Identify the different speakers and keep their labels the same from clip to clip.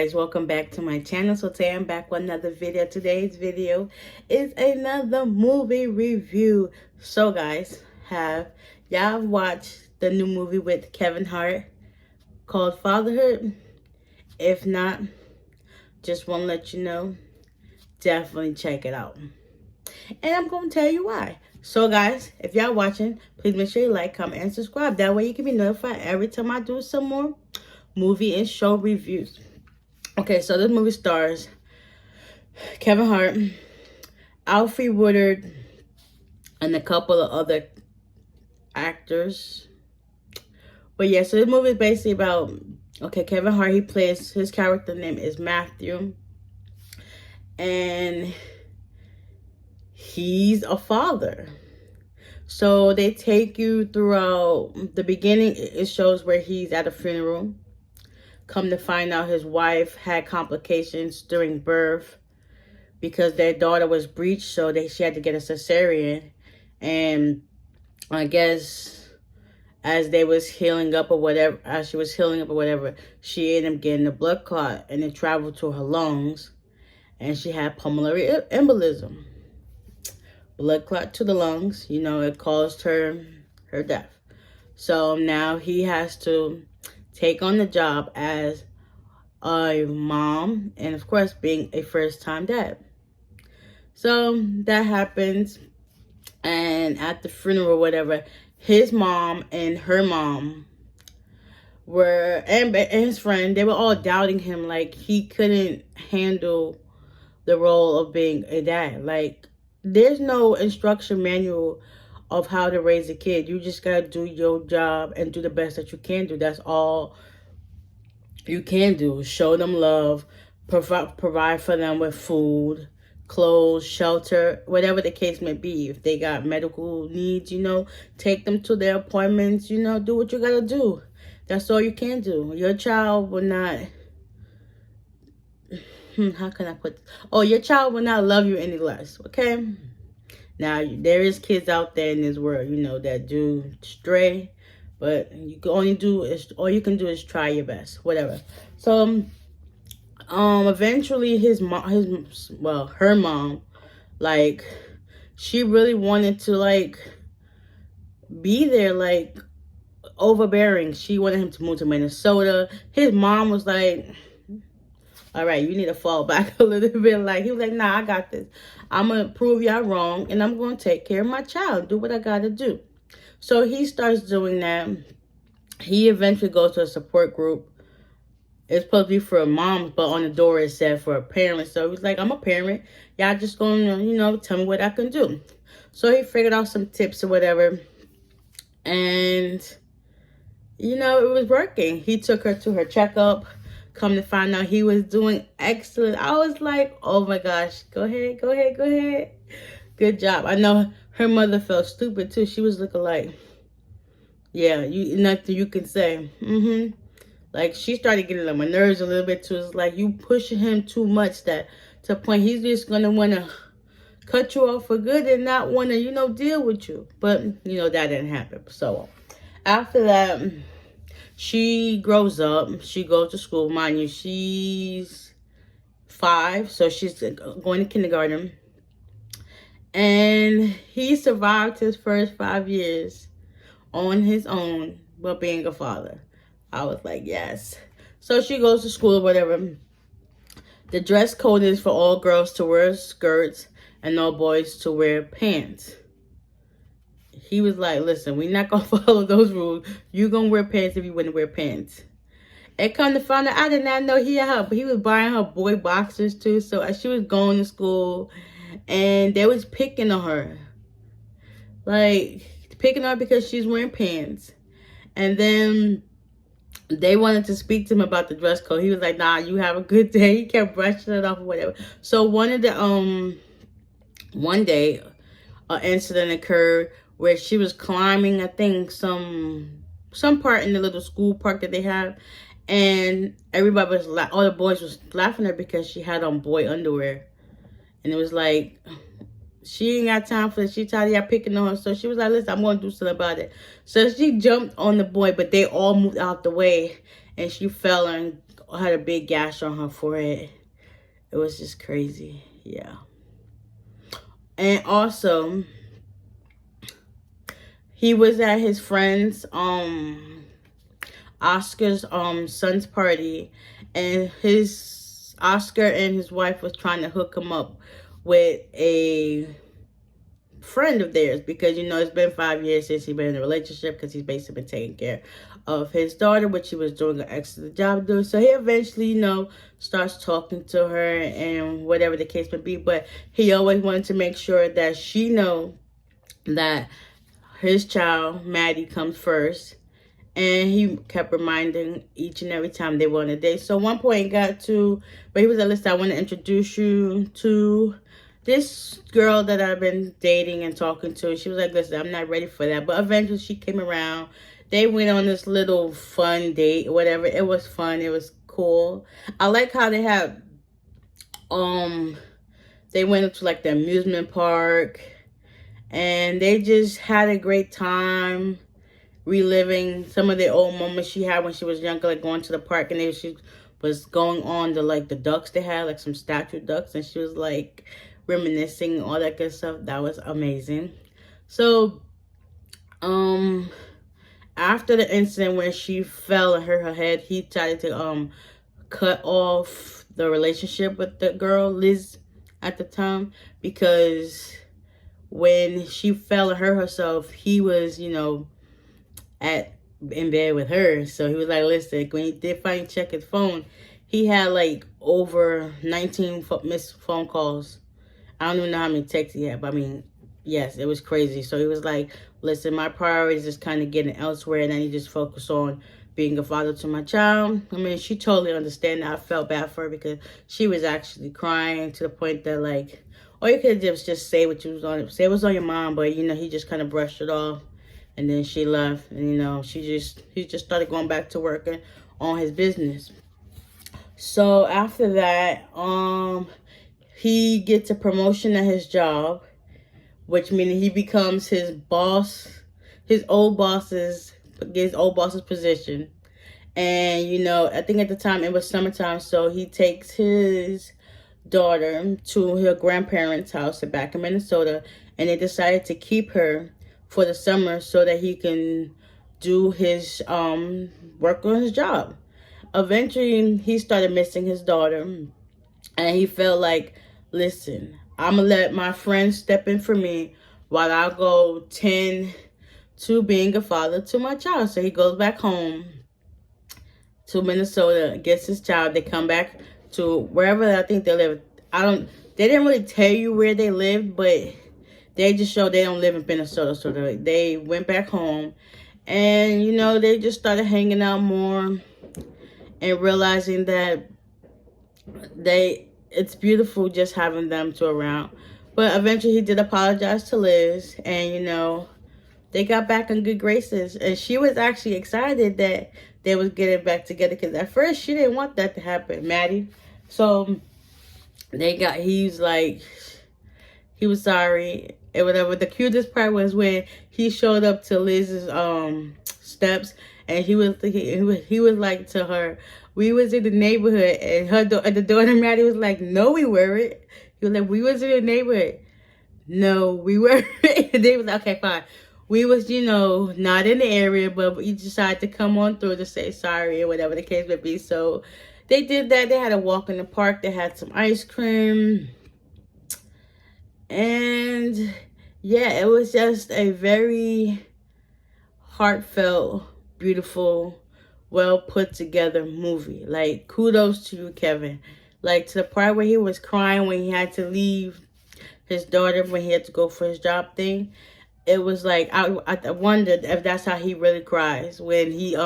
Speaker 1: guys, welcome back to my channel. So today I'm back with another video. Today's video is another movie review. So guys, have y'all watched the new movie with Kevin Hart called Fatherhood? If not, just want to let you know, definitely check it out. And I'm going to tell you why. So guys, if y'all watching, please make sure you like, comment, and subscribe. That way you can be notified every time I do some more movie and show reviews. Okay, so this movie stars Kevin Hart, Alfre Woodard, and a couple of other actors. But yeah, so this movie is basically about, okay, Kevin Hart, he plays, his character name is Matthew. And he's a father. So they take you throughout the beginning. It shows where he's at a funeral. Come to find out his wife had complications during birth because their daughter was breached, so she had to get a cesarean. And I guess as they was healing up or whatever, she ended up getting a blood clot and it traveled to her lungs, and she had pulmonary embolism. Blood clot to the lungs, you know, it caused her death. So now he has to take on the job as a mom, and of course being a first-time dad. So that happens, and at the funeral, whatever, his mom and her mom were, and his friend, they were all doubting him, like he couldn't handle the role of being a dad. Like, there's no instruction manual of how to raise a kid. You just gotta do your job and do the best that you can do. That's all you can do. Show them love, provide for them with food, clothes, shelter, whatever the case may be. If they got medical needs, you know, take them to their appointments, you know, do what you gotta do. That's all you can do. Your child will not, how can I put this? Oh, your child will not love you any less, okay? Now, there is kids out there in this world, you know, that do stray, but you can only do is, all you can do is try your best, whatever. So, eventually her mom, like, she really wanted to, like, be there, like, overbearing. She wanted him to move to Minnesota. His mom was like, all right, you need to fall back a little bit. Like, he was like, nah, I got this. I'm going to prove y'all wrong, and I'm going to take care of my child, do what I got to do. So he starts doing that. He eventually goes to a support group. It's supposed to be for moms, but on the door it said for a parent. So he's like, I'm a parent. Y'all just going to, you know, tell me what I can do. So he figured out some tips or whatever. And, you know, it was working. He took her to her checkup. Come to find out he was doing excellent. I was like, oh my gosh, go ahead. Good job. I know her mother felt stupid too. She was looking like, yeah, nothing you can say. Like, she started getting on my nerves a little bit too. It's like, you pushing him too much, that to the point he's just gonna wanna cut you off for good and not wanna, you know, deal with you. But, you know, that didn't happen. So after that, she grows up. She goes to school. Mind you, she's 5, so she's going to kindergarten. And he survived his first 5 years on his own, but being a father. I was like, yes. So she goes to school or whatever. The dress code is for all girls to wear skirts and all boys to wear pants. He was like, listen, we're not going to follow those rules. You're going to wear pants if you wouldn't wear pants. And come to find out, I did not know he was buying her boy boxers too. So as she was going to school, and they was picking on her. Like, picking on her because she's wearing pants. And then they wanted to speak to him about the dress code. He was like, nah, you have a good day. He kept brushing it off or whatever. So one day, an incident occurred where she was climbing, I think, some part in the little school park that they have. And everybody was all the boys was laughing at her because she had on boy underwear. And it was like, she ain't got time for this. She tired of y'all picking on her. So she was like, listen, I'm going to do something about it. So she jumped on the boy, but they all moved out the way. And she fell and had a big gash on her forehead. It was just crazy. Yeah. And also, he was at his friend's Oscar's son's party, and his Oscar and his wife was trying to hook him up with a friend of theirs, because it's been 5 years since he's been in a relationship, because he's basically been taking care of his daughter, which he was doing an excellent job doing. So he eventually starts talking to her and whatever the case may be, but he always wanted to make sure that she know that his child Maddie comes first. And he kept reminding each and every time they were on a date. So one point it got to where he was like, listen, I want to introduce you to this girl that I've been dating and talking to. She was like, listen, I'm not ready for that. But eventually she came around. They went on this little fun date or whatever. It was fun. It was cool. I like how they had, they went to like the amusement park. And they just had a great time reliving some of the old moments she had when she was younger, like going to the park, and she was going on the like the ducks they had, like some statue ducks, and she was like reminiscing all that good stuff. That was amazing. So after the incident where she fell and hurt her head, he tried to cut off the relationship with the girl Liz at the time, because when she fell and hurt herself, he was in bed with her. So he was like, listen, when he did finally check his phone, he had like over 19 missed phone calls. I don't even know how many texts he had, but I mean, yes, it was crazy. So he was like, listen, my priorities is kind of getting elsewhere, and I need to just focus on being a father to my child. I mean, she totally understand that. I felt bad for her because she was actually crying to the point that like, all you could just say what you was on, say it was on your mind, but he just kind of brushed it off. And then she left, and he just started going back to working on his business. So after that, he gets a promotion at his job, which means he becomes his boss, his old boss's position. And I think at the time it was summertime, so he takes his daughter to her grandparents' house back in Minnesota, and they decided to keep her for the summer so that he can do his work on his job. Eventually, he started missing his daughter, and he felt like, listen, I'm gonna let my friends step in for me while I go tend to being a father to my child. So he goes back home to Minnesota, gets his child. They come back to wherever I think they live. They didn't really tell you where they lived, but they just showed they don't live in Minnesota. So they went back home, and they just started hanging out more and realizing that it's beautiful just having them two around. But eventually he did apologize to Liz, and they got back in good graces, and she was actually excited that they was getting back together, because at first she didn't want that to happen, Maddie. So he was sorry and whatever. The cutest part was when he showed up to Liz's steps, and he was like to her, we was in the neighborhood, and the daughter Maddie was like, no, we weren't. He was like, we was in the neighborhood. No, we weren't. They was like, okay, fine. We was, not in the area, but we decided to come on through to say sorry or whatever the case may be. So they did that. They had a walk in the park. They had some ice cream. And yeah, it was just a very heartfelt, beautiful, well put together movie. Like, kudos to you, Kevin. Like, to the part where he was crying when he had to leave his daughter, when he had to go for his job thing. It was like, I wondered if that's how he really cries when he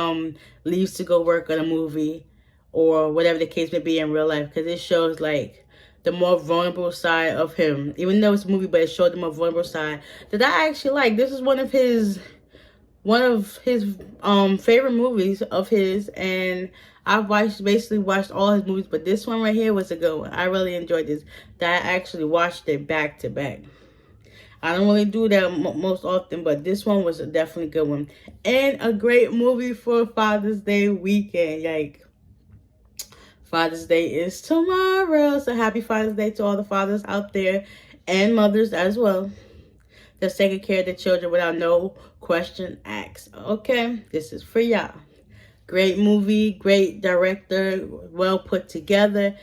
Speaker 1: leaves to go work on a movie or whatever the case may be in real life, because it shows like the more vulnerable side of him. Even though it's a movie, but it showed the more vulnerable side that I actually like. This is one of his favorite movies of his, and I've basically watched all his movies, but this one right here was a good one. I really enjoyed this. That I actually watched it back to back. I don't really do that most often, but this one was definitely a good one. And a great movie for Father's Day weekend. Like, Father's Day is tomorrow. So happy Father's Day to all the fathers out there and mothers as well. That's taking care of the children without no question asked. Okay, this is for y'all. Great movie, great director, well put together.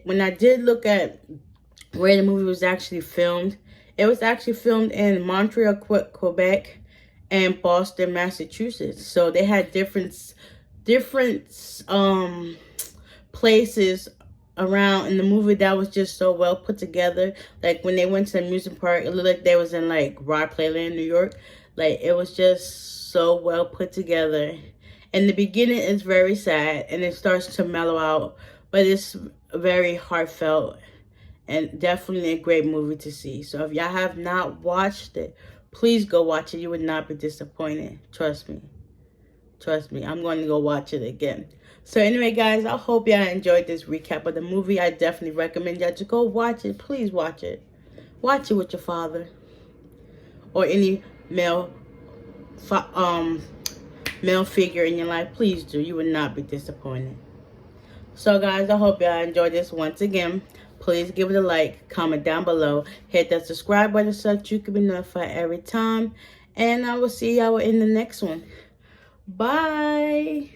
Speaker 1: When I did look at where the movie was actually filmed, it was actually filmed in Montreal, Quebec, and Boston, Massachusetts. So they had different places around in the movie that was just so well put together. Like when they went to the amusement park, it looked like they was in like Rod Playland, New York. Like it was just so well put together. And the beginning is very sad and it starts to mellow out, but it's very heartfelt and definitely a great movie to see. So if y'all have not watched it, please go watch it. You would not be disappointed. Trust me. Trust me. I'm going to go watch it again. So anyway, guys, I hope y'all enjoyed this recap of the movie. I definitely recommend y'all to go watch it. Please watch it. Watch it with your father or any male figure in your life. Please do. You would not be disappointed. So guys, I hope y'all enjoyed this once again. Please give it a like, comment down below, hit that subscribe button so that you can be notified every time. And I will see y'all in the next one. Bye.